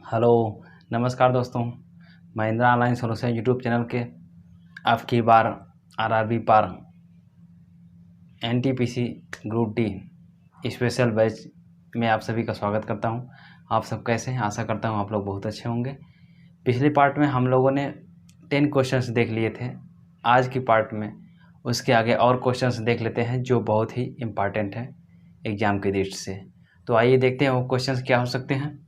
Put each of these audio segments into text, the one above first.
Hello, नमस्कार दोस्तों। Mahindra online solution YouTube channel के आपकी बार आरआरबी पार NTPC group D special batch में आप सभी का स्वागत करता हूं। आप सब कैसे हैं? आशा करता हूं आप लोग बहुत अच्छे होंगे। पिछले पार्ट में हम लोगों ने 10 क्वेश्चंस देख लिए थे। आज की पार्ट में उसके आगे और क्वेश्चंस देख लेते हैं जो बहुत ही इम्पॉर्टेंट है एग्ज़ाम की दृष्टि से। तो आइए देखते हैं वो क्वेश्चंस क्या हो सकते हैं।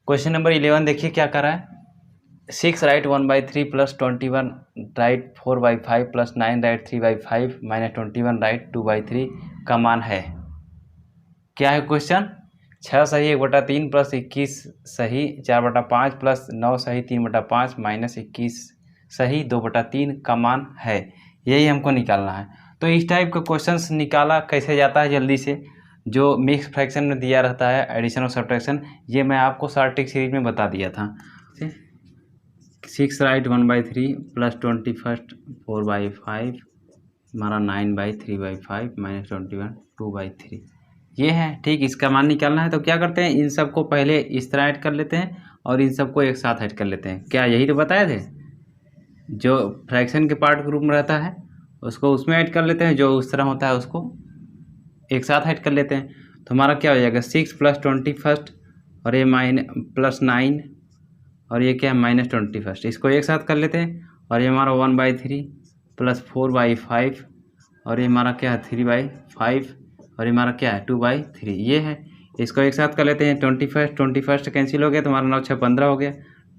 क्वेश्चन नंबर 11 देखिए क्या कर रहा है। 6 right 1/3 plus 21 right 4/5 plus 9 right 3/5 minus 21 right 2/3 का मान है। क्या है क्वेश्चन? 6 सही 1/3 प्लस 21 सही 4/5 प्लस 9 सही 3/5 माइनस 21 सही 2/3 का मान है। यही हमको निकालना है। तो इस टाइप का क्वेश्चंस निकाला कैसे जाता है जल्दी से, जो मिक्स फ्रैक्शन में दिया रहता है एडिशन और सब्ट्रैक्शन, ये मैं आपको शॉर्ट ट्रिक सीरीज में बता दिया था। 6 राइट 1/3 प्लस 21 4/5 हमारा 9/3/5 माइनस 21 2/3 ये है। ठीक, इसका मान निकालना है। तो क्या करते हैं, इन सबको पहले इस तरह ऐड कर लेते हैं और इन सबको एक साथ ऐड कर लेते हैं। क्या यही तो बताए थे? जो फ्रैक्शन के पार्ट ग्रुप में रहता है उसको उसमें ऐड कर लेते हैं, जो उस तरह होता है उसको एक साथ ऐड कर लेते हैं। तो हमारा क्या हो जाएगा 6 प्लस 21 और ये प्लस 9 और ये क्या है माइनस 21, इसको एक साथ कर लेते हैं। और ये हमारा 1/3 प्लस 4/5 और ये हमारा क्या है 3/5 और ये हमारा क्या है 2/3 ये है। इसको एक साथ कर लेते हैं। 21 कैंसिल हो गया तो हमारा 9 6 15 हो गया।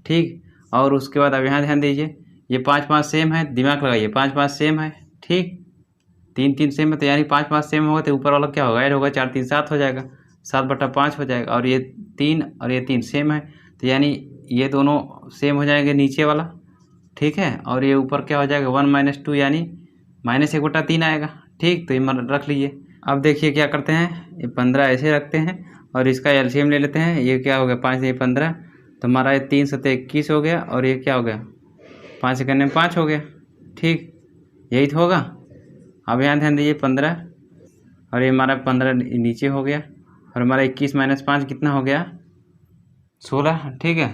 ठीक, और उसके बाद अब यहाँ ध्यान दीजिए, ये 5 5 सेम है, दिमाग लगाइए, 5 5 सेम है। ठीक, 3 3 सेम है, तो यानी 5 5 सेम होगा तो ऊपर वाला क्या होगा ऐड होगा, 4 3 7 हो जाएगा, 7/5 हो जाएगा। और ये 3 और ये 3 सेम है, तो यानी ये दोनों सेम हो जाएंगे नीचे वाला। ठीक है, और ये ऊपर क्या हो जाएगा 1 - 2 यानी -1/3 आएगा। ठीक, तो ये रख लीजिए। अब देखिए क्या करते हैं, ये 15 ऐसे रखते हैं और इसका एलसीएम ले लेते हैं। ये क्या हो गया 5 ये 15, तो हमारा ये 3 7 21 हो गया और ये क्या हो गया 5 से करने में 5 हो गया। ठीक, यही तो होगा। अब यहाँ ध्यान दीजिए 15 और ये हमारा 15 नीचे हो गया और हमारा 21 - 5 कितना हो गया 16। ठीक है,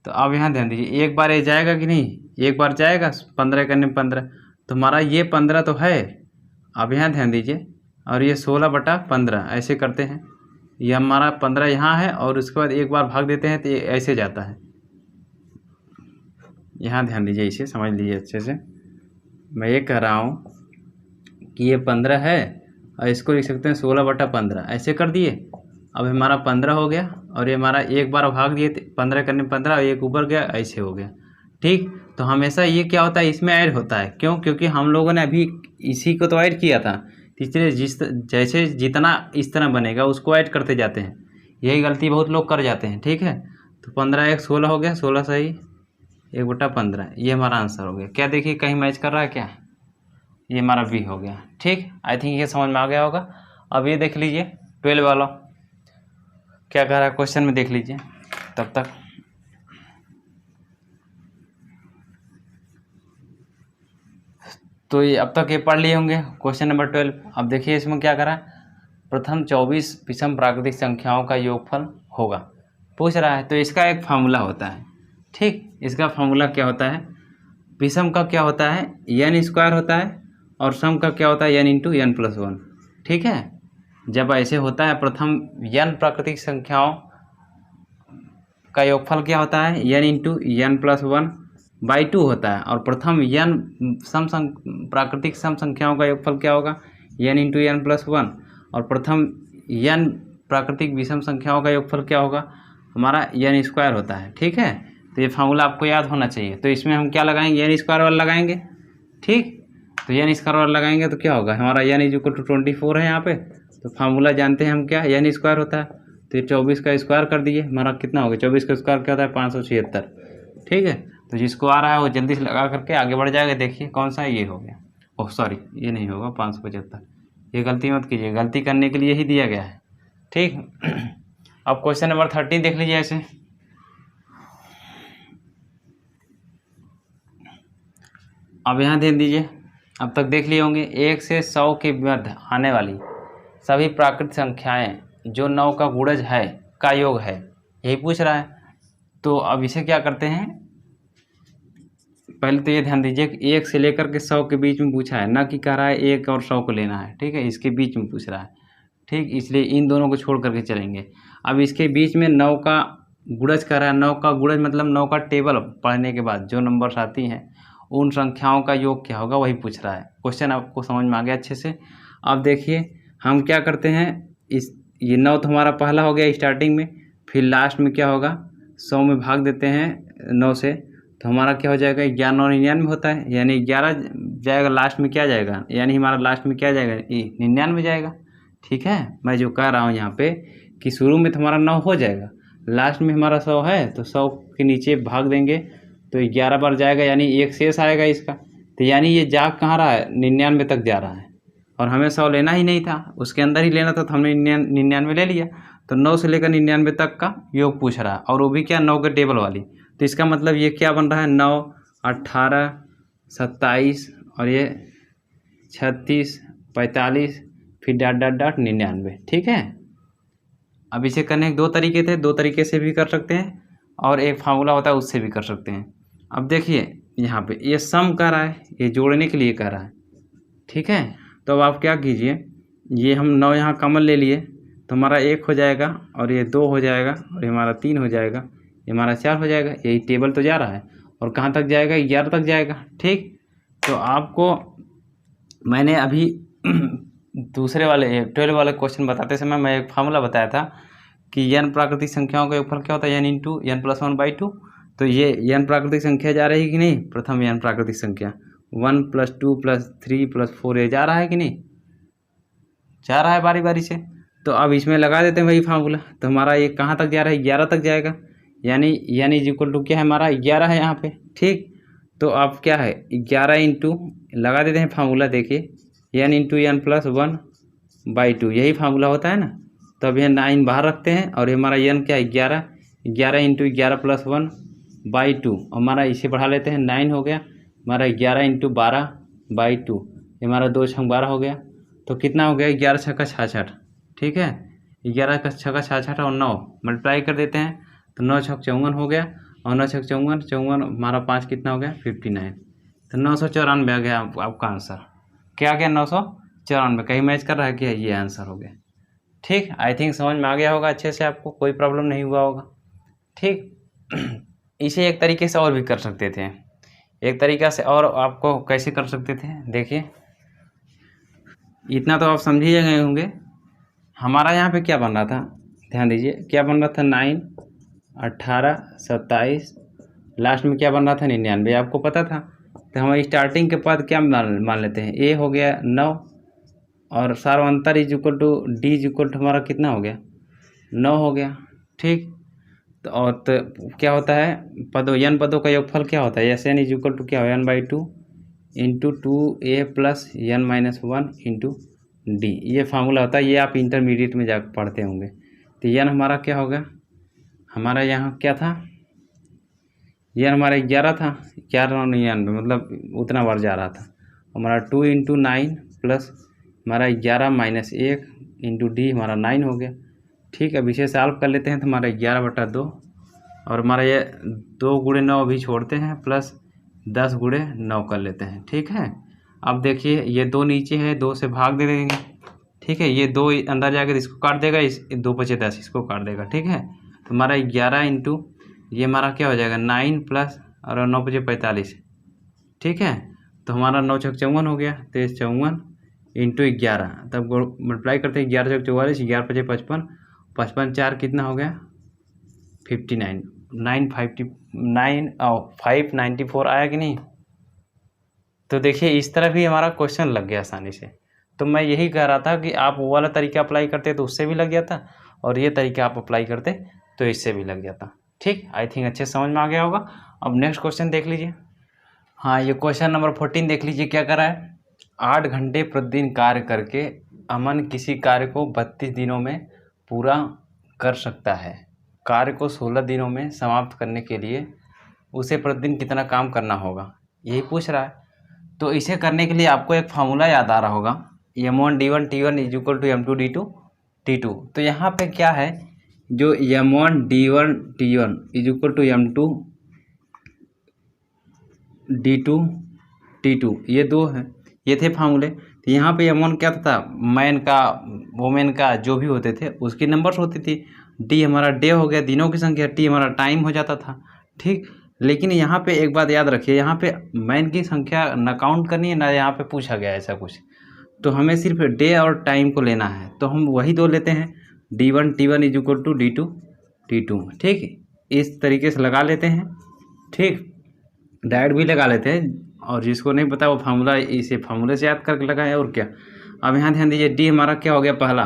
तो अब यहाँ ध्यान दीजिए, एक बार ये जाएगा कि नहीं, एक बार जाएगा 15 करने में 15, तो हमारा ये 15 तो है। अब यहाँ ध्यान दीजिए, और ये 16/15 ऐसे करते हैं। ये हमारा 15 यहाँ है और उसके बाद एक बार भाग देते हैं तो ये ऐसे जाता है। यहाँ ध्यान दीजिए, इसे समझ लीजिए अच्छे से। मैं ये कह रहा हूँ कि ये 15 है और इसको लिख सकते हैं 16/15 ऐसे कर दिए। अब हमारा 15 हो गया और ये हमारा एक बार भाग दिए 15 करने 15 और एक ऊपर गया ऐसे हो गया। ठीक, तो हमेशा ये क्या होता है इसमें ऐड होता है। क्यों? क्योंकि हम लोगों ने अभी इसी को तो ऐड किया था, इसलिए जैसे जितना इस तरह बनेगा उसको ऐड करते जाते हैं। यही गलती बहुत लोग कर जाते हैं। ठीक है, तो 15 1 16 हो गया, 16 सही 1/15 ये हमारा आंसर हो गया। क्या देखिए कहीं मैच कर रहा है क्या? ये हमारा बी हो गया। ठीक, आई थिंक ये समझ में आ गया होगा। अब ये देख लीजिए 12 वाला क्या कह रहा है क्वेश्चन में, देख लीजिए तब तक। तो ये अब तक ये पढ़ लिए होंगे क्वेश्चन नंबर 12। अब देखिए इसमें क्या करा है, प्रथम 24 विषम प्राकृतिक संख्याओं का योगफल होगा पूछ रहा है। तो इसका एक फार्मूला होता है। ठीक, इसका फार्मूला क्या होता है, विषम का क्या होता है n² होता है और सम का क्या होता है n × n+1। ठीक है, जब ऐसे होता है प्रथम n प्राकृतिक संख्याओं का योगफल क्या होता है n × n+1/2 होता है और प्रथम n प्राकृतिक सम संख्याओं का योगफल क्या होगा n × n+1 और प्रथम n प्राकृतिक विषम संख्याओं का योगफल क्या होगा हमारा n² होता है। ठीक है, तो ये फार्मूला आपको याद होना चाहिए। तो इसमें हम क्या लगाएंगे n² वाला लगाएंगे। ठीक, तो n² वाला लगाएंगे तो क्या होगा हमारा n = 24 है यहाँ पे। तो फार्मूला जानते हैं हम क्या n² होता है, तो ये 24 का स्क्वायर कर दिए, हमारा कितना हो गया 24 का स्क्वायर क्या होता है 576। ठीक है, तो जिसको आ रहा है वो जल्दी से लगा करके आगे बढ़ जाएगा। देखिए कौन सा ये हो गया, ओह सॉरी ये नहीं होगा 575, ये गलती मत कीजिए, गलती करने के लिए ही दिया गया है। ठीक, अब क्वेश्चन नंबर 13 देख लीजिए ऐसे। अब यहाँ ध्यान दीजिए, अब तक देख लिए होंगे 1 से 100 के मध्य आने वाली सभी प्राकृतिक संख्याएं जो 9 का गुणज है का योग है। यही पूछ रहा है। तो अब इसे क्या करते हैं, पहले तो ये ध्यान दीजिए कि 1 से लेकर के 100 के बीच में पूछा है, ना कि कह रहा है 1 और 100 को लेना है, ठीक है, इसके बीच में पूछ रहा है, ठीक, इसलिए इन दोनों को छोड़ करके चलेंगे। अब इसके बीच में 9 का गुणज कर रहा है, 9 का गुणज मतलब 9 का टेबल पढ़ने के बाद जो नंबर्स आती हैं उन संख्याओं का योग क्या होगा वही पूछ रहा है। क्वेश्चन आपको समझ में आ गया अच्छे से। अब देखिए हम क्या करते हैं, ये 9 तो हमारा पहला हो गया स्टार्टिंग में, फिर लास्ट में क्या होगा 100 में भाग देते हैं 9 से, तो हमारा क्या हो जाएगा 11 और 99 होता है, यानी 11 जाएगा लास्ट में, क्या जाएगा यानी हमारा लास्ट में क्या जाएगा 99 जाएगा। ठीक है, मैं जो कह रहा हूँ यहाँ पे कि शुरू में तो हमारा 9 हो जाएगा, लास्ट में हमारा 100 है तो 100 के नीचे भाग देंगे तो 11 बार जाएगा, यानी 1 शेष आएगा इसका। तो यानी ये जा कहाँ रहा है 99 तक जा रहा है, और हमें 100 लेना ही नहीं था, उसके अंदर ही लेना था, तो हमने 99 ले लिया। तो 9 से लेकर 99 तक का योग पूछ रहा है, और वो भी क्या 9 के टेबल वाली। तो इसका मतलब ये क्या बन रहा है 9, 18, 27 और ये 36, 45 फिर डॉट डॉट डॉट 99। ठीक है, अब इसे करने के 2 तरीके थे, 2 तरीके से भी कर सकते हैं और एक फार्मूला होता है उससे भी कर सकते हैं। अब देखिए यहाँ पे ये सम कर रहा है, ये जोड़ने के लिए कर रहा है। ठीक है, तो अब आप क्या कीजिए, ये हम 9 यहाँ कॉमन ले लिए तो हमारा 1 हो जाएगा और ये 2 हो जाएगा और ये हमारा 3 हो जाएगा, ये हमारा 4 हो जाएगा। यही टेबल तो जा रहा है और कहाँ तक जाएगा 11 तक जाएगा। ठीक, तो आपको मैंने अभी दूसरे वाले 12 वाले क्वेश्चन बताते समय मैं एक फार्मूला बताया था कि n प्राकृतिक संख्याओं का योगफल क्या होता है, n इंटू n प्लस 1/2। तो ये n प्राकृतिक संख्या जा रही है कि नहीं, प्रथम n प्राकृतिक संख्या 1 + 2 + 3 + 4 ये जा रहा है कि नहीं, जा रहा है बारी बारी से। तो अब इसमें लगा देते हैं वही फार्मूला, तो हमारा ये कहाँ तक जा रहा है 11 तक जाएगा, यानी n = क्या है हमारा 11 है यहाँ पे। ठीक, तो अब क्या है 11 इंटू लगा देते हैं फार्मूला, देखिए n इंटू n प्लस 1/2 यही फार्मूला होता है ना। तो अब यह 9 बाहर रखते हैं और हमारा n क्या है 11, 11 इंटू 11 प्लस 1/2 हमारा इसे बढ़ा लेते हैं 9 हो गया हमारा 11 इंटू 12/2, हमारा 2 × 12 हो गया। तो कितना हो गया 11 × 6 = 66। ठीक है, 11 × 6 = 66 और 9 मल्टीप्लाई कर देते हैं तो 9 × 6 = 54 हो गया और 9 × 6 = 54, 54 हमारा 5 कितना हो गया 59। तो 994 आ गया आपका आंसर। क्या आ गया 994, कहीं मैच कर रहा है कि ये आंसर हो गया। ठीक, आई थिंक समझ में आ गया होगा अच्छे से, आपको कोई प्रॉब्लम नहीं हुआ होगा। ठीक, इसे एक तरीके से और भी कर सकते थे, एक तरीका से और आपको कैसे कर सकते थे, देखिए इतना तो आप समझ ही गए होंगे। हमारा यहाँ पे क्या बन रहा था, ध्यान दीजिए क्या बन रहा था 9, 18, 27, लास्ट में क्या बन रहा था 99, आपको पता था। तो हम स्टार्टिंग के बाद क्या मान लेते हैं, ए हो गया 9 और सार्वंतर = d हमारा कितना हो गया 9 हो गया। ठीक, तो और तो क्या होता है पदों n पदों का योगफल क्या होता है, n = क्या हो n/2 into 2a plus n - 1 into d, ये फार्मूला होता है, ये आप इंटरमीडिएट में जाकर पढ़ते होंगे। तो n हमारा क्या होगा, हमारा यहाँ क्या था n हमारा 11 था, 11 और 99 मतलब उतना बार जा रहा था। हमारा 2 इंटू 9 प्लस हमारा 11 - 1 इंटू डी हमारा 9 हो गया। ठीक, अब इसे सॉल्व कर लेते हैं तो हमारा 11/2 और हमारा ये 2 × 9 भी छोड़ते हैं प्लस 10 × 9 कर लेते हैं। ठीक है, अब देखिए ये 2 नीचे है, 2 से भाग दे देंगे। ठीक है, ये 2 अंदर जाकर इसको काट देगा, इस 2 × 10 इसको काट देगा। ठीक है, तो हमारा 11 इंटू ये हमारा क्या हो जाएगा 9 प्लस और 9 × 5 = 45। ठीक है, तो हमारा 9 × 6 = 54 हो गया, तो 54 इंटू 11 तब मल्टीप्लाई करते हैं 11 × 6 = 44, 11 × 5 = 55, 55 4 कितना हो गया 59, 959 और 594 आया कि नहीं। तो देखिए इस तरह भी हमारा क्वेश्चन लग गया आसानी से। तो मैं यही कह रहा था कि आप वो वाला तरीका अप्लाई करते तो उससे भी लग गया था, और ये तरीका आप अप्लाई करते तो इससे भी लग गया था। ठीक, आई थिंक अच्छे समझ में आ गया होगा। अब नेक्स्ट क्वेश्चन देख लीजिए। हाँ, ये क्वेश्चन नंबर 14 देख लीजिए क्या कर रहा है। 8 घंटे प्रतिदिन कार्य करके अमन किसी कार्य को 32 दिनों में पूरा कर सकता है। कार्य को 16 दिनों में समाप्त करने के लिए उसे प्रतिदिन कितना काम करना होगा, यही पूछ रहा है। तो इसे करने के लिए आपको एक फार्मूला याद आ रहा होगा, m1 d1 t1 = m2 d2 t2। तो यहाँ पे क्या है जो m1 d1 t1 is equal to m2 d2 t2, ये दो हैं, ये थे फार्मूले। तो यहाँ पे m1 क्या था, मैन का वोमेन का जो भी होते थे उसकी नंबर्स होती थी, डी हमारा डे हो गया दिनों की संख्या, टी हमारा टाइम हो जाता था, ठीक। लेकिन यहाँ पे एक बात याद रखिए, यहाँ पे मैन की संख्या ना काउंट करनी है ना यहाँ पे पूछा गया ऐसा कुछ, तो हमें सिर्फ डे और टाइम को लेना है, तो हम वही दो लेते हैं, d1 t1 is equal to d2 t2, ठीक। इस तरीके से लगा लेते हैं, ठीक, डायरेक्ट भी लगा लेते हैं, और जिसको नहीं पता वो फार्मूला इसे फार्मूले से याद करके लगाए, और क्या। अब यहाँ ध्यान दीजिए, डी हमारा क्या हो गया, पहला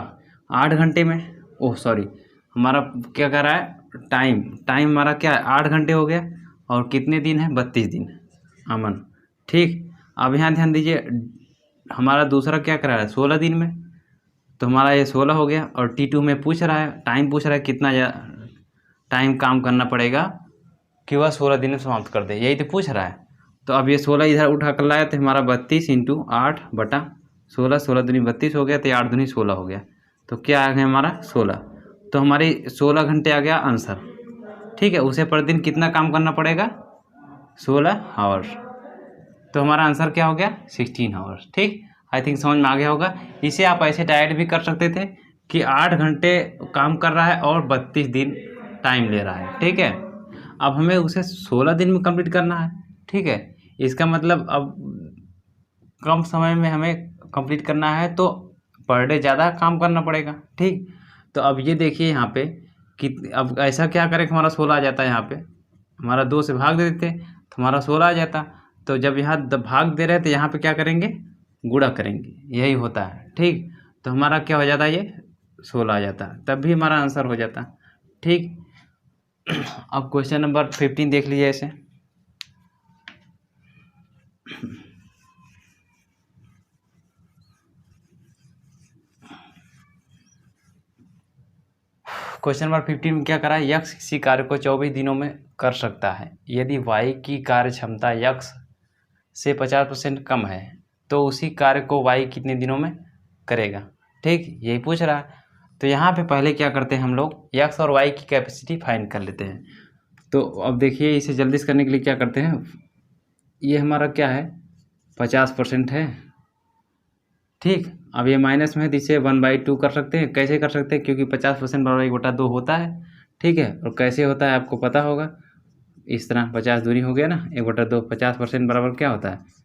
8 घंटे में, ओह सॉरी, हमारा क्या कह रहा है, टाइम हमारा क्या है 8 घंटे हो गया, और कितने दिन है 32 दिन, अमन, ठीक। अब यहाँ ध्यान दीजिए, हमारा दूसरा क्या कर रहा है 16 दिन में, तो हमारा ये 16 हो गया, और T2 में पूछ रहा है, टाइम पूछ रहा है कितना टाइम काम करना पड़ेगा कि वह 16 दिन में समाप्त कर दे, यही तो पूछ रहा है। तो अब ये 16 इधर उठा कर लाया तो हमारा 32 इंटू 8/16, 16 दूनी 32 हो गया, तो 8 दूनी 16 हो गया, तो क्या आ गया हमारा 16, तो हमारी 16 घंटे आ गया आंसर, ठीक है। उसे प्रतिदिन कितना काम करना पड़ेगा 16 आवर्स, तो हमारा आंसर क्या हो गया 16 आवर्स, ठीक। आई थिंक समझ में आ गया होगा। इसे आप ऐसे डायरेक्ट भी कर सकते थे कि 8 घंटे काम कर रहा है और 32 दिन टाइम ले रहा है, ठीक है। अब हमें उसे 16 दिन में कंप्लीट करना है, ठीक है। इसका मतलब अब कम समय में हमें कंप्लीट करना है तो पर डे ज़्यादा काम करना पड़ेगा, ठीक। तो अब ये देखिए यहाँ पे कि अब ऐसा क्या करें कि हमारा 16 आ जाता है, यहाँ पे हमारा 2 से भाग दे देते तो हमारा 16 आ जाता। तो जब यहाँ भाग दे रहे तो यहाँ पे क्या करेंगे, गुणा करेंगे, यही होता है, ठीक। तो हमारा क्या हो जाता है, ये 16 आ जाता, तब भी हमारा आंसर हो जाता, ठीक। अब क्वेश्चन नंबर 15 देख लीजिए ऐसे। क्वेश्चन नंबर 15 में क्या करा है, यक्स किसी कार्य को 24 दिनों में कर सकता है, यदि वाई की कार्य क्षमता यक्स से 50% कम है तो उसी कार्य को वाई कितने दिनों में करेगा, ठीक, यही पूछ रहा है। तो यहाँ पे पहले क्या करते हैं हम लोग, यक्स और वाई की कैपेसिटी फाइंड कर लेते हैं। तो अब देखिए इसे जल्दी से करने के लिए क्या करते हैं, ये हमारा क्या है 50% है, ठीक। अब ये माइनस में है तो इसे 1/2 कर सकते हैं, कैसे कर सकते हैं, क्योंकि 50% बराबर 1/2 होता है, ठीक है। और कैसे होता है आपको पता होगा, इस तरह 50 दूनी हो गया ना 1/2, 50% बराबर क्या होता है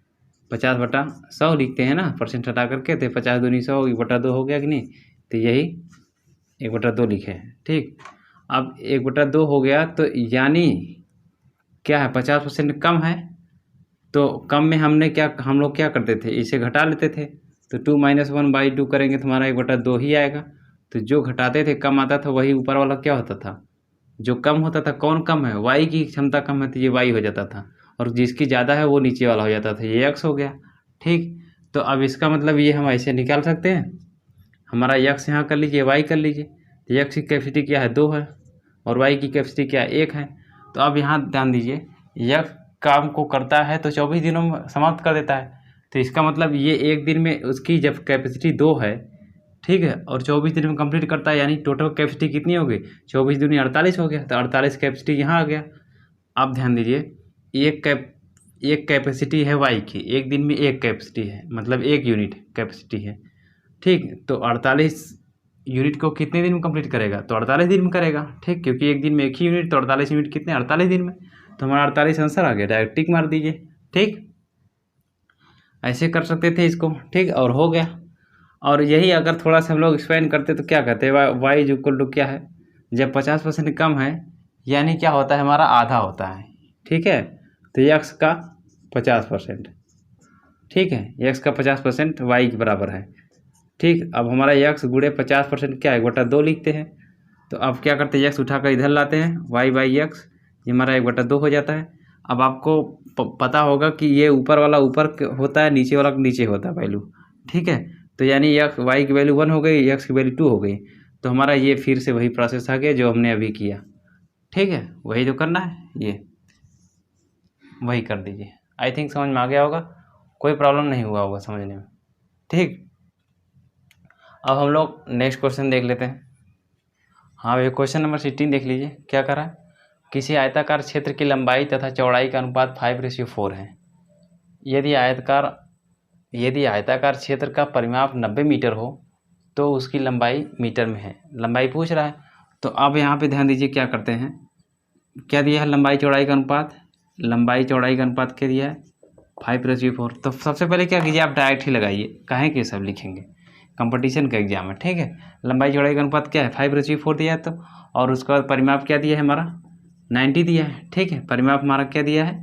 50/100 लिखते हैं ना, परसेंट हटा करके, तो 50 दूनी 100 1/2 हो गया कि नहीं, तो यही 1/2 लिखे हैं, ठीक। अब 1/2 हो गया तो यानी क्या है 50% कम है, तो कम में हम लोग क्या करते थे, इसे घटा लेते थे, तो 2 - 1/2 करेंगे तो हमारा 1/2 ही आएगा। तो जो घटाते थे कम आता था, वही ऊपर वाला क्या होता था, जो कम होता था, कौन कम है, वाई की क्षमता कम है तो ये वाई हो जाता था, और जिसकी ज़्यादा है वो नीचे वाला हो जाता था, ये एक्स हो गया, ठीक। तो अब इसका मतलब ये हम ऐसे निकाल सकते हैं, हमारा एक्स यहाँ कर लीजिए, वाई कर लीजिए, तो एक्स की कैपेसिटी क्या है 2 है, और वाई की कैपेसिटी क्या है 1 है। तो अब यहाँ ध्यान दीजिए, एक्स काम को करता है तो 24 दिनों में समाप्त कर देता है, तो इसका मतलब ये एक दिन में उसकी जब कैपेसिटी 2 है, ठीक है, और 24 दिन में कंप्लीट करता है, यानी टोटल कैपेसिटी कितनी हो गई 24 दूनी 48 हो गया, तो 48 कैपेसिटी यहाँ आ गया। अब ध्यान दीजिए, एक कैपेसिटी है वाई की, एक दिन में एक कैपेसिटी है, मतलब 1 यूनिट कैपेसिटी है, ठीक। तो 48 यूनिट को कितने दिन में कंप्लीट करेगा, तो 48 दिन में करेगा, ठीक, क्योंकि एक दिन में एक ही यूनिट, तो 48 यूनिट कितने 48 दिन में, तो हमारा 48 आंसर आ गया, डायरेक्ट टिक मार दीजिए, ठीक। ऐसे कर सकते थे इसको, ठीक, और हो गया। और यही अगर थोड़ा सा हम लोग एक्सपेंड करते तो क्या कहते हैं, वाई इज इक्वल टू क्या है, जब 50% कम है यानी क्या होता है हमारा आधा होता है, ठीक है। तो एक्स का 50%, ठीक है, एक्स का 50% वाई के बराबर है, ठीक। अब हमारा एक्स गुणे 50% क्या है 1/2 लिखते हैं, तो अब क्या करते हैं एक्स उठाकर इधर लाते हैं, y/x ये हमारा 1/2 हो जाता है। अब आपको पता होगा कि ये ऊपर वाला ऊपर होता है, नीचे वाला नीचे होता है वैल्यू, ठीक है। तो यानी एक्स वाई की वैल्यू 1 हो गई, एक्स की वैल्यू 2 हो गई, तो हमारा ये फिर से वही प्रोसेस आ गया जो हमने अभी किया, ठीक है, वही जो करना है ये वही कर दीजिए। आई थिंक समझ में आ गया होगा, कोई प्रॉब्लम नहीं हुआ होगा समझने में, ठीक। अब हम लोग नेक्स्ट क्वेश्चन देख लेते हैं। हाँ ये क्वेश्चन नंबर 16 देख लीजिए क्या कर रहा है। किसी आयताकार क्षेत्र की लंबाई तथा चौड़ाई का अनुपात 5:4 है। यदि आयताकार क्षेत्र का परिमाप 90 मीटर हो तो उसकी लंबाई मीटर में है। लंबाई पूछ रहा है, तो अब यहाँ पे ध्यान दीजिए क्या करते हैं। क्या दिया है? लंबाई चौड़ाई का अनुपात। लंबाई चौड़ाई का अनुपात क्या दिया है? 5:4। तो सबसे पहले क्या कीजिए, आप डायरेक्ट ही लगाइए, काहे कि सब लिखेंगे, कंपटीशन का एग्जाम है, ठीक है। लंबाई चौड़ाई का अनुपात क्या है? 5:4 दिया है। तो और उसका बाद परिमाप क्या दिया है हमारा? 90 दिया है, ठीक है। परिमाप हमारा क्या दिया है?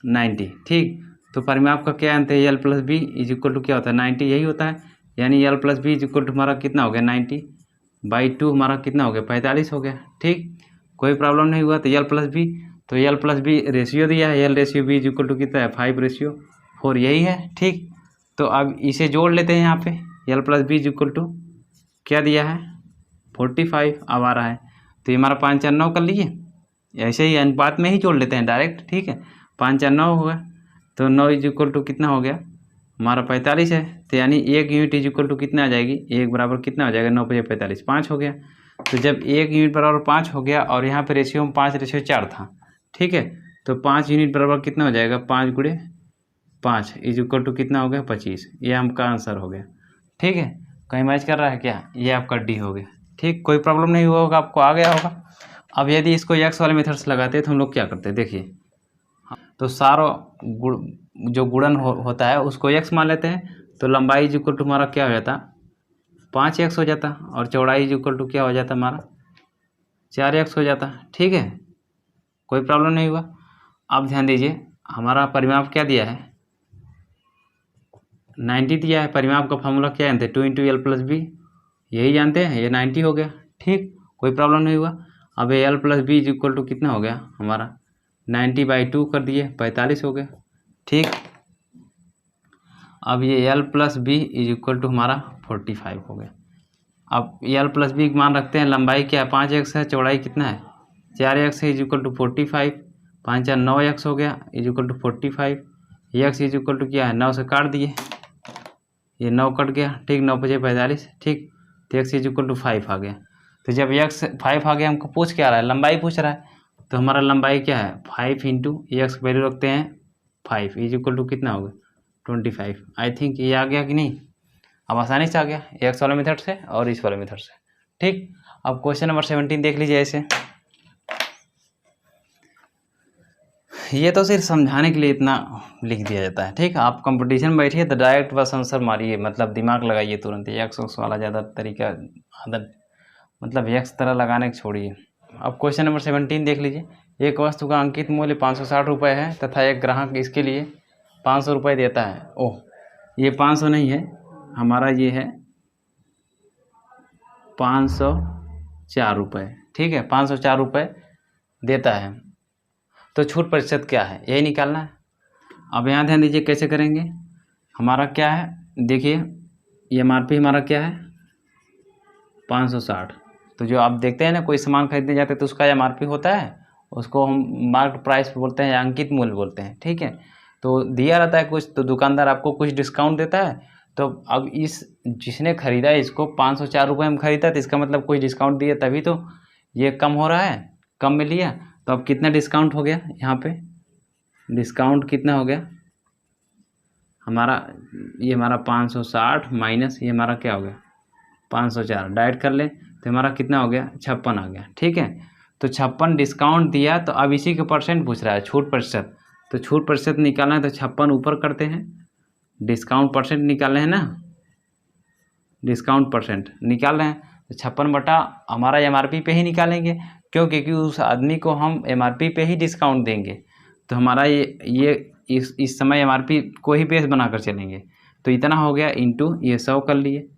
90, ठीक। तो परिमाप का क्या अंत है? L plus b is equal to क्या होता है? 90, यही होता है। यानी l plus b is equal to हमारा कितना हो गया? 90/2 हमारा कितना हो गया? 45 हो गया, ठीक। कोई प्रॉब्लम नहीं हुआ। तो एल प्लस बी, तो एल प्लस बी रेशियो दिया है, l ratio b is equal to कितना है? 5:4, यही है, ठीक। तो अब इसे जोड़ लेते हैं यहाँ पे। L plus b is equal to क्या दिया है? 45 अब आ रहा है। तो ये हमारा 5 4 9 कर लीजिए, ऐसे ही अनुपात में ही जोड़ लेते हैं डायरेक्ट, ठीक है। 5 4 9 हुआ, तो 9 इज इक्वल टू कितना हो गया हमारा? 45 है। तो यानी 1 यूनिट इज इक्वल टू कितना आ जाएगी? 1 बराबर कितना हो जाएगा? 9 × 45, 5 हो गया। तो जब 1 यूनिट बराबर 5 हो गया और यहाँ पे रेशियो में 5:4 था, ठीक है। तो 5 यूनिट बराबर कितना हो जाएगा? 5 × 5 इज इक्वल टू कितना हो गया? 25। ये हमका आंसर हो गया, ठीक है। कहीं मैच कर रहा है क्या? ये आपका डी हो गया, ठीक। कोई प्रॉब्लम नहीं हुआ होगा, आपको आ गया होगा। अब यदि इसको एक्स वाले मेथड से लगाते हैं तो हम लोग क्या करते हैं, देखिए। तो सारा जो गुणन होता है उसको एक्स मान लेते हैं। तो लंबाई इज इक्वल टू हमारा क्या हो जाता? 5x हो जाता। और चौड़ाई इज इक्वल टू क्या हो जाता हमारा? 4x हो जाता, ठीक है। कोई प्रॉब्लम नहीं हुआ। अब ध्यान दीजिए, हमारा परिमाप क्या दिया है? 90 दिया है। परिमाप का फॉर्मूला क्या जानते हैं? 2 × एल प्लस बी, यही जानते हैं। ये 90 हो गया, ठीक। कोई प्रॉब्लम नहीं हुआ। अब ये l plus b is equal to कितना हो गया हमारा? 90/2 कर दिए, 45 हो गया, ठीक। अब ये l plus b is equal to हमारा 45 हो गया। अब एल प्लस बी मान रखते हैं। लंबाई क्या है? 5x है। चौड़ाई कितना है? 4x है, इज इक्वल टू 45। 5 4 9x हो गया, is equal to 45। x is equal to क्या है? 9 से काट दिए, ये 9 कट गया, ठीक। 9 × 5 45, ठीक। तो x इज इक्वल टू 5 आ गया। तो जब x 5 आ गया, हमको पूछ क्या रहा है? लंबाई पूछ रहा है। तो हमारा लंबाई क्या है? 5 × x वैल्यू रखते हैं 5 इज इक्वल टू कितना होगा? 25। आई थिंक ये आ गया कि नहीं? अब आसानी से आ गया, एक्स वाले मेथड से और इस वाले मेथड से, ठीक। अब क्वेश्चन नंबर 17 देख लीजिए। ऐसे ये तो सिर्फ समझाने के लिए इतना लिख दिया जाता है, ठीक। आप कंपटीशन में बैठिए तो डायरेक्ट बस आंसर मारिए, मतलब दिमाग लगाइए तुरंत। एक्स वाला ज़्यादा तरीका आदत, मतलब एक्स तरह लगाने को छोड़िए। अब क्वेश्चन नंबर 17 देख लीजिए। एक वस्तु का अंकित मूल्य 560 रुपये है तथा एक ग्राहक इसके लिए 500 रुपये देता है। ओह, ये 500 नहीं है हमारा, ये है 504 रुपये, ठीक है। 504 रुपये देता है। तो छूट प्रतिशत क्या है, यही निकालना है। अब यहाँ ध्यान दीजिए कैसे करेंगे। हमारा क्या है, देखिए ये MRP हमारा क्या है? 560। तो जो आप देखते हैं ना, कोई सामान खरीदने जाते हैं तो उसका MRP होता है, उसको हम मार्केट प्राइस बोलते हैं या अंकित मूल्य बोलते हैं, ठीक है। तो दिया रहता है कुछ, तो दुकानदार आपको कुछ डिस्काउंट देता है। तो अब इस जिसने खरीदा है इसको 504 रुपये में खरीदा, तो इसका मतलब कुछ डिस्काउंट दिया तभी तो ये कम हो रहा है, कम में लिया। तो अब कितना डिस्काउंट हो गया यहाँ पे? डिस्काउंट कितना हो गया हमारा? ये हमारा 560 माइनस ये हमारा क्या हो गया? 504 डाइट कर ले तो हमारा कितना हो गया? 56 आ गया, ठीक है। तो 56 डिस्काउंट दिया, तो अब इसी के परसेंट पूछ रहा है, छूट प्रतिशत। तो छूट प्रतिशत निकालना है तो 56 ऊपर करते हैं, डिस्काउंट परसेंट निकाल रहे हैं ना, डिस्काउंट परसेंट निकाल रहे हैं। तो 56 बटा हमारा MRP पे ही निकालेंगे, क्योंकि उस आदमी को हम MRP पे ही डिस्काउंट देंगे। तो हमारा ये इस समय MRP को ही बेस बनाकर चलेंगे। तो इतना हो गया इंटू ये 100 कर लिए,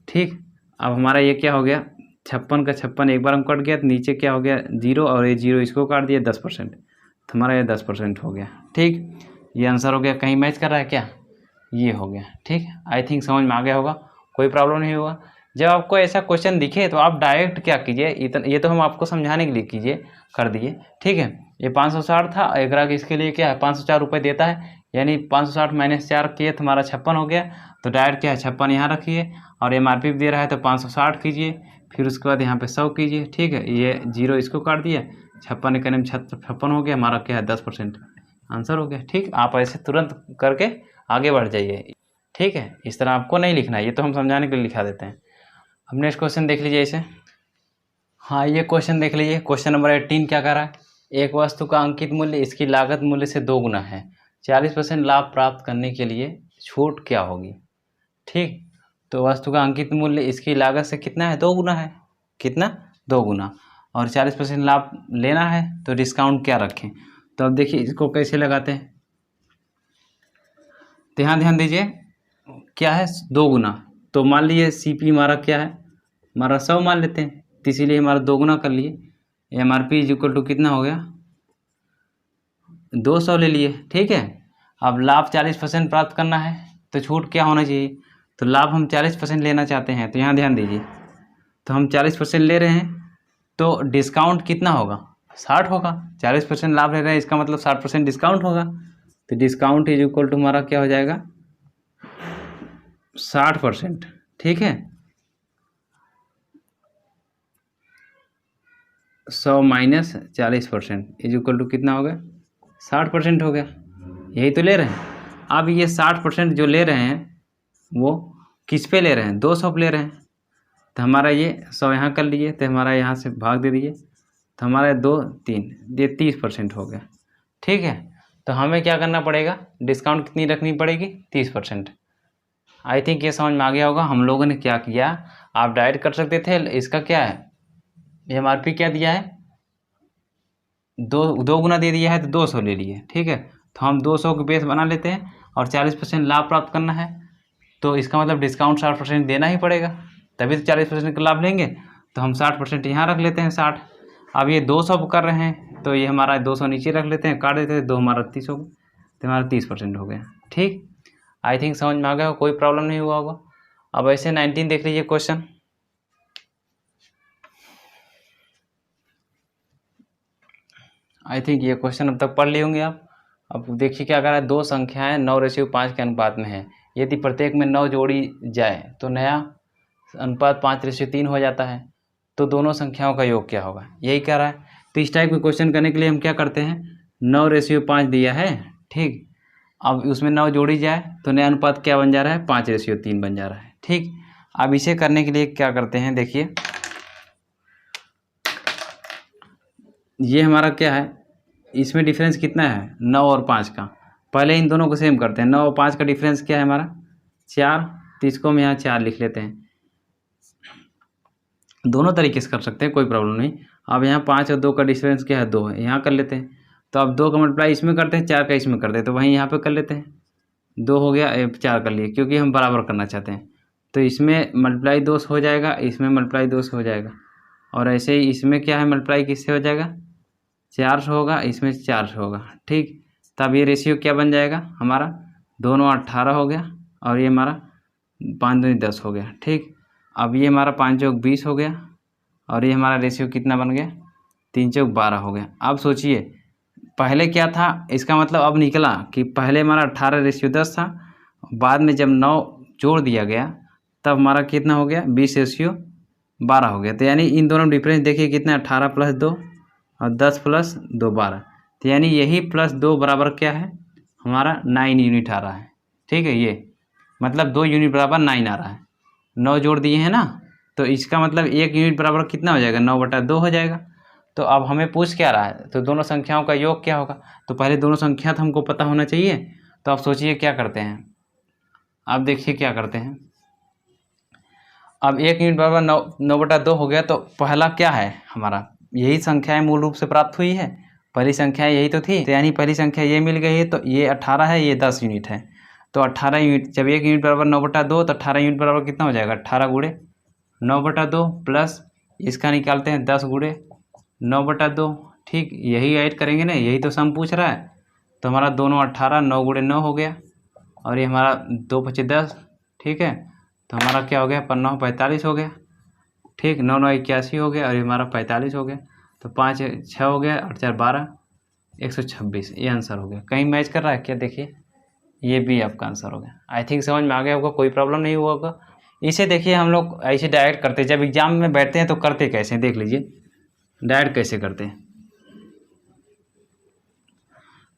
ठीक। अब हमारा ये क्या हो गया? 56 का 56 एक बार हम कट गया, तो नीचे क्या हो गया? 0, और ये 0 इसको काट दिया 10%, तो हमारा ये 10% हो गया, ठीक। ये आंसर हो गया। कहीं मैच कर रहा है क्या? ये हो गया, ठीक। आई थिंक समझ में आ गया होगा, कोई प्रॉब्लम नहीं होगा। जब आपको ऐसा क्वेश्चन दिखे तो आप डायरेक्ट क्या कीजिए, ये तो हम आपको समझाने के लिए कीजिए, कर दिए, ठीक है। ये 560 था, एक ग्राहक इसके लिए क्या है? 504 रुपये देता है, यानी 560 माइनस 4 किए तो हमारा 56 हो गया। तो डायरेक्ट क्या है? 56 यहाँ रखिए, और MRP दे रहा है तो 560 कीजिए, फिर उसके बाद यहाँ पे 100 कीजिए, ठीक है। ये 0 इसको काट दिया, 56 एक में 56 हो गया, हमारा क्या है 10% आंसर हो गया, ठीक। आप ऐसे तुरंत करके आगे बढ़ जाइए, ठीक है। इस तरह आपको नहीं लिखना है, ये तो हम समझाने के लिए लिखा देते हैं। अब नेक्स्ट क्वेश्चन देख लीजिए इसे। हाँ, ये क्वेश्चन देख लीजिए, क्वेश्चन नंबर 18 क्या कर रहा है, एक वस्तु का अंकित मूल्य इसकी लागत मूल्य से 2 गुना है, 40% लाभ प्राप्त करने के लिए छूट क्या होगी, ठीक। तो वस्तु का अंकित मूल्य इसकी लागत से कितना है, 2 गुना है, कितना 2 गुना, और 40% लाभ लेना है, तो डिस्काउंट क्या रखें। तो अब देखिए इसको कैसे लगाते हैं, ध्यान दीजिए, क्या है 2 गुना, तो मान लीजिए CP हमारा क्या है, हमारा 100 मान लेते हैं, तो इसीलिए हमारा 2 गुना कर लिए, MRP इज इक्वल टू कितना हो गया 200 ले लिए, ठीक है। अब लाभ 40% प्राप्त करना है, तो छूट क्या होना चाहिए, तो लाभ हम 40% लेना चाहते हैं, तो यहाँ ध्यान दीजिए, तो हम 40% ले रहे हैं, तो डिस्काउंट कितना होगा 60 होगा, 40% लाभ ले रहे हैं, इसका मतलब 60% डिस्काउंट होगा, तो डिस्काउंट इज इक्वल टू हमारा क्या हो जाएगा 60%, ठीक है। 100 माइनस 40% इज इक्वल टू कितना हो गया 60% हो गया, यही तो ले रहे हैं। अब ये 60% जो ले रहे हैं वो किस पे ले रहे हैं, 200 पे ले रहे हैं, तो हमारा ये 100 यहाँ कर लिए, तो हमारा यहाँ से भाग दे दीजिए, तो हमारा 2 3 ये 30% हो गया, ठीक है। तो हमें क्या करना पड़ेगा, डिस्काउंट कितनी रखनी पड़ेगी 30%। आई थिंक ये समझ में आ गया होगा। हम लोगों ने क्या किया, आप डायरेक्ट कर सकते थे, इसका क्या है MRP क्या दिया है, 2 गुना दे दिया है, तो 200 ले लिए, ठीक है। तो हम 200 के बेस बना लेते हैं, और 40% लाभ प्राप्त करना है, तो इसका मतलब डिस्काउंट 60% देना ही पड़ेगा, तभी तो 40% का लाभ लेंगे, तो हम 60% यहाँ रख लेते हैं 60। अब ये 200 कर रहे हैं, तो ये हमारा 200 नीचे रख लेते हैं, काट देते हैं, 2 हमारा 30 हो गया, तो हमारा 30% हो गया, ठीक। आई थिंक समझ में आ गया, कोई प्रॉब्लम नहीं हुआ होगा। अब ऐसे 19 देख लीजिए क्वेश्चन, आई थिंक ये क्वेश्चन अब तक पढ़ लिए होंगे आप। अब देखिए क्या कर रहा है, 2 संख्याएं 9:5 के अनुपात में है, यदि प्रत्येक में 9 जोड़ी जाए तो नया अनुपात 5:3 हो जाता है, तो दोनों संख्याओं का योग क्या होगा, यही कह रहा है। तो इस टाइप के क्वेश्चन करने के लिए हम क्या करते हैं, 9:5 दिया है, ठीक। अब उसमें 9 जोड़ी जाए तो नया अनुपात क्या बन जा रहा है 5:3 बन जा रहा है, ठीक। अब इसे करने के लिए क्या करते हैं, देखिए ये हमारा क्या है, इसमें डिफरेंस कितना है 9 और 5 का, पहले इन दोनों को सेम करते हैं। 9 और 5 का डिफरेंस क्या है हमारा 4, तो इसको हम यहाँ 4 लिख लेते हैं। दोनों तरीके से कर सकते हैं, कोई प्रॉब्लम नहीं। अब यहाँ 5 और 2 का डिफरेंस क्या है 2 है, यहाँ कर लेते हैं। तो अब 2 का मल्टीप्लाई इसमें करते हैं, 4 का इसमें करते हैं, तो वहीं यहाँ पे कर लेते हैं, 2 हो गया 4 कर लिए, क्योंकि हम बराबर करना चाहते हैं। तो इसमें मल्टीप्लाई 2 हो जाएगा, इसमें मल्टीप्लाई 2 हो जाएगा, और ऐसे ही इसमें क्या है मल्टीप्लाई किससे हो जाएगा 4 होगा, इसमें 4 होगा, ठीक। तब ये रेशियो क्या बन जाएगा हमारा, दोनों 18 हो गया, और ये हमारा 5 दूनी 10 हो गया, ठीक। अब ये हमारा 5 चौक 20 हो गया, और ये हमारा रेशियो कितना बन गया 3 चौक 12 हो गया। अब सोचिए पहले क्या था, इसका मतलब अब निकला कि पहले हमारा 18:10 था, बाद में जब 9 जोड़ दिया गया तब हमारा कितना हो गया 20:12 हो गया। तो यानी इन दोनों में डिफरेंस देखिए कितना, 18 + 2 और 10 + 2 12, तो यानी यही +2 बराबर क्या है हमारा 9 यूनिट आ रहा है, ठीक है। ये मतलब 2 यूनिट बराबर 9 आ रहा है, 9 जोड़ दिए हैं ना, तो इसका मतलब 1 यूनिट बराबर कितना हो जाएगा 9/2 हो जाएगा। तो अब हमें पूछ क्या रहा है, तो दोनों संख्याओं का योग क्या होगा, तो पहले दोनों संख्या तो हमको पता होना चाहिए। तो आप सोचिए क्या करते हैं, आप देखिए क्या करते हैं। अब 1 यूनिट बराबर 9/2 हो गया, तो पहला क्या है हमारा, यही संख्याएं मूल रूप से प्राप्त हुई है, पहली संख्या यही तो थी, तो यानी पहली संख्या ये मिल गई है, तो ये 18 है, ये 10 यूनिट है, तो 18 यूनिट, जब 1 यूनिट बराबर 9/2, तो 18 यूनिट बराबर कितना हो जाएगा 18 गुणे 9/2 प्लस इसका निकालते हैं 10 गुणे 9/2, ठीक। यही ऐड करेंगे ना, यही तो सम पूछ रहा है, तो हमारा दोनों 18, 9 गुणे 9 हो गया, और ये हमारा 2 × 5 = 10, ठीक है। तो हमारा क्या हो गया 9 × 45 हो गया, ठीक। 9 × 9 = 81 हो गया, और ये हमारा 45 हो गया, तो 5 × 6 हो गया, 8 × 4 = 12, 126, ये आंसर हो गया। कहीं मैच कर रहा है क्या, देखिए ये भी आपका आंसर हो गया। आई थिंक समझ में आ गया होगा, कोई प्रॉब्लम नहीं हुआ होगा। इसे देखिए हम लोग ऐसे डायरेक्ट करते हैं, जब एग्जाम में बैठते हैं तो करते कैसे हैं देख लीजिए, डायरेक्ट कैसे करते हैं।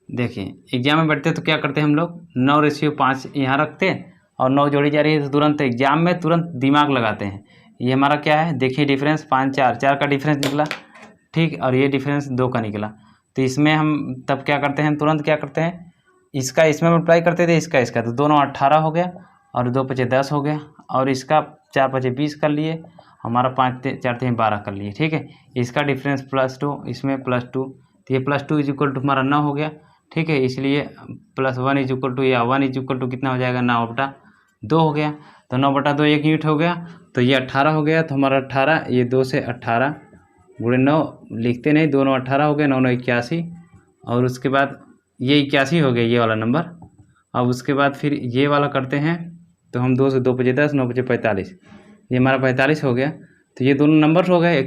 देखिए एग्जाम में बैठते हैं तो क्या करते हैं हम लोग 9:5 यहाँ रखते हैं और 9 जोड़ी जा रही है तो तुरंत एग्जाम में तुरंत दिमाग लगाते हैं। ये हमारा क्या है देखिए डिफरेंस 5 4 का डिफरेंस निकला, ठीक, और ये डिफरेंस 2 का निकला। तो इसमें हम तब क्या करते हैं, तुरंत क्या करते हैं, इसका इसमें मल्टीप्लाई करते थे, इसका तो दोनों 18 हो गया और 2 × 5 = 10 हो गया, और इसका 4 × 5 = 20 कर लिए, हमारा 5 × 4 = 12 कर लिए, ठीक है। इसका डिफरेंस +2, इसमें +2, तो ये +2 = हमारा 9 हो गया, ठीक है। इसलिए +1 = या 1 = कितना हो जाएगा 9/2 हो गया, तो 9/2 1 यूनिट हो गया, तो ये 18 हो गया। तो हमारा 18, ये 2 से 18 × 9 लिखते नहीं, दोनों 18 हो गए, 9 × 9 = 81, और उसके बाद ये 81 हो गया ये वाला नंबर। अब उसके बाद फिर ये वाला करते हैं, तो हम 2 से 2 × 5 = 10, 9 × 5 = 45, ये हमारा 45 हो गया। तो ये दोनों नंबर हो गए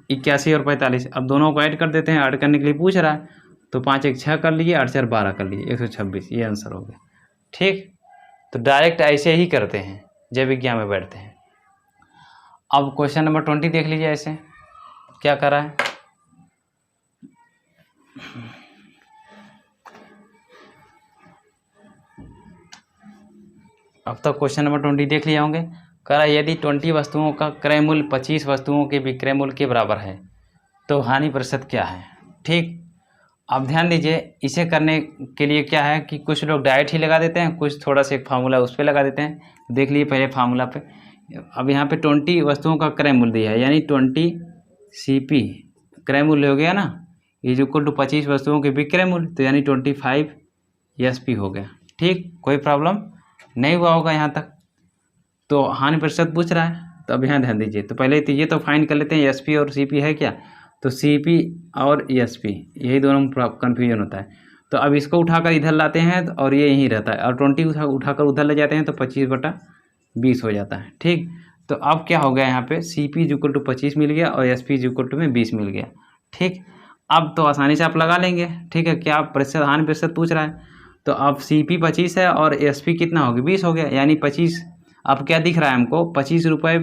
81 और 45। अब दोनों को ऐड कर देते हैं, ऐड करने के लिए पूछ रहा है, तो 5 × 1 = 6 कर लिए, 8 × 4 = 12 कर लिए, 126, ये आंसर हो गया, ठीक। तो डायरेक्ट ऐसे ही करते हैं जब एग्जाम में बैठते हैं। अब क्वेश्चन नंबर 20 देख लीजिए, ऐसे क्या कर रहा है। अब तक क्वेश्चन नंबर 20 देख लिए होंगे। कह रहा है यदि 20 वस्तुओं का क्रय मूल्य 25 वस्तुओं के विक्रय मूल्य के बराबर है तो हानि प्रतिशत क्या है, ठीक। अब ध्यान दीजिए, इसे करने के लिए क्या है कि कुछ लोग डायरेक्ट ही लगा देते हैं, कुछ थोड़ा सा एक फार्मूला उस पर लगा देते हैं। देख लीजिए पहले फार्मूला पे। अब यहाँ पे 20 वस्तुओं का क्रय मूल्य दिया है, यानी 20 CP क्रय मूल्य हो गया ना, = 25 वस्तुओं के विक्रय मूल्य, तो यानी 25 SP हो गया, ठीक। कोई प्रॉब्लम नहीं हुआ होगा यहाँ तक। तो हानि प्रतिशत पूछ रहा है, तो अब यहाँ ध्यान दीजिए, तो पहले तो ये तो फाइंड कर लेते हैं SP और CP है क्या, तो CP और SP यही दोनों कन्फ्यूजन होता है। तो अब इसको उठाकर इधर लाते हैं और ये यहीं रहता है, और 20 उठाकर उधर ले जाते हैं तो 25/20 हो जाता है, ठीक। तो अब क्या हो गया, यहाँ पे CP = 25 मिल गया और SP = 20 मिल गया, ठीक। अब तो आसानी से आप लगा लेंगे, ठीक है। क्या प्रतिशत, हानि प्रतिशत पूछ रहा है, तो अब CP 25 है और SP कितना हो गया 20 हो गया, यानी 25। अब क्या दिख रहा है हमको, 25 रुपये,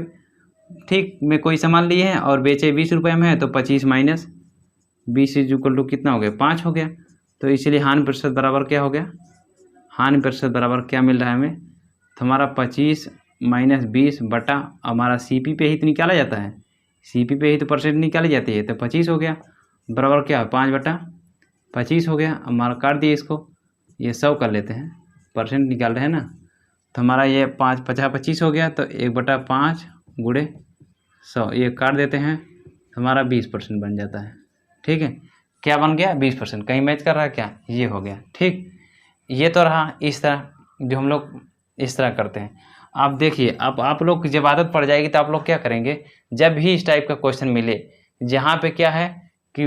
ठीक, में कोई सामान लिए हैं और बेचे 20 रुपये में है, तो 25 - 20 = कितना हो गया 5 हो गया। तो इसलिए हानि प्रतिशत बराबर क्या हो गया, हानि प्रतिशत बराबर क्या मिल रहा है हमें, तो हमारा 25 - 20 बटा हमारा CP पे ही तो निकाला जाता है, CP पे ही तो परसेंट निकाली जाती है, तो 25 हो गया, बराबर क्या 5/25 हो गया। हमारा काट दिए इसको, ये 100 कर लेते हैं, परसेंट निकाल रहे हैं ना, तो हमारा ये 5 × 50 = 25 हो गया, तो 1/5 × 100 ये काट देते हैं, हमारा 20% बन जाता है, ठीक है। क्या बन गया 20%, कहीं मैच कर रहा है क्या, ये हो गया, ठीक। ये तो रहा इस तरह, जो हम लोग इस तरह करते हैं। आप देखिए, अब आप लोग की जब आदत पड़ जाएगी तो आप लोग क्या करेंगे, जब भी इस टाइप का क्वेश्चन मिले जहाँ पे क्या है कि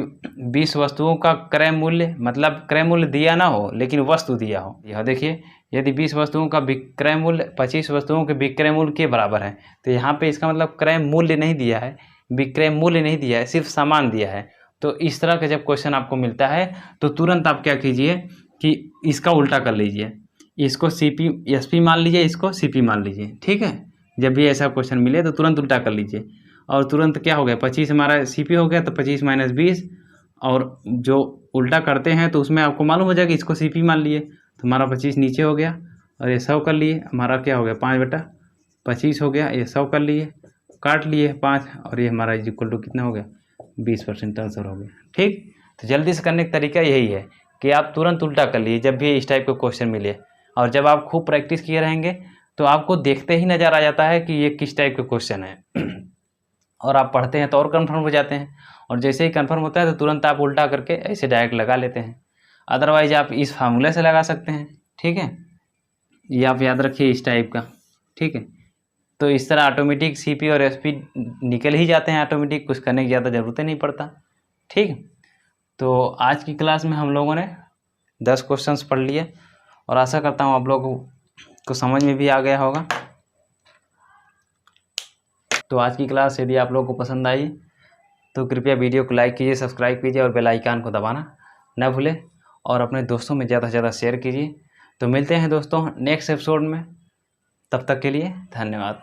20 वस्तुओं का क्रय मूल्य, मतलब क्रय मूल्य दिया ना हो लेकिन वस्तु दिया हो, यह देखिए यदि 20 वस्तुओं का विक्रय मूल्य 25 वस्तुओं के विक्रय मूल्य के बराबर है, तो यहाँ पे इसका मतलब क्रय मूल्य नहीं दिया है, विक्रय मूल्य नहीं दिया है, सिर्फ सामान दिया है। तो इस तरह का जब क्वेश्चन आपको मिलता है तो तुरंत आप क्या कीजिए कि इसका उल्टा कर लीजिए, इसको CP SP मान लीजिए, इसको CP मान लीजिए, ठीक है। जब भी ऐसा क्वेश्चन मिले तो तुरंत उल्टा कर लीजिए, और तुरंत क्या हो गया 25 हमारा CP हो गया, तो 25 - 20, और जो उल्टा करते हैं तो उसमें आपको मालूम हो जाएगा इसको CP मान लिए, तो हमारा 25 नीचे हो गया, और ये 100 कर लिए, हमारा क्या हो गया 5/25 हो गया, ये 100 कर लिए, काट लिए 5, और ये हमारा = कितना हो गया 20% आंसर हो गया, ठीक। तो जल्दी से करने का तरीका यही है कि आप तुरंत उल्टा कर लिए जब भी इस टाइप का क्वेश्चन मिले, और जब आप खूब प्रैक्टिस किए रहेंगे तो आपको देखते ही नज़र आ जाता है कि ये किस टाइप का क्वेश्चन है और आप पढ़ते हैं तो और कन्फर्म हो जाते हैं, और जैसे ही कन्फर्म होता है तो तुरंत आप उल्टा करके ऐसे डायरेक्ट लगा लेते हैं। अदरवाइज आप इस फार्मूले से लगा सकते हैं, ठीक है। ये आप याद रखिए इस टाइप का, ठीक है। तो इस तरह ऑटोमेटिक CP और SP निकल ही जाते हैं ऑटोमेटिक, कुछ करने की ज़्यादा ज़रूरत नहीं पड़ता, ठीक। तो आज की क्लास में हम लोगों ने 10 क्वेश्चंस पढ़ लिए, और आशा करता हूँ आप लोगों को समझ में भी आ गया होगा। तो आज की क्लास यदि आप लोगों को पसंद आई तो कृपया वीडियो को लाइक कीजिए, सब्सक्राइब कीजिए और बेल आइकन को दबाना न भूलें, और अपने दोस्तों में ज़्यादा से ज़्यादा शेयर कीजिए। तो मिलते हैं दोस्तों नेक्स्ट एपिसोड में, तब तक के लिए धन्यवाद।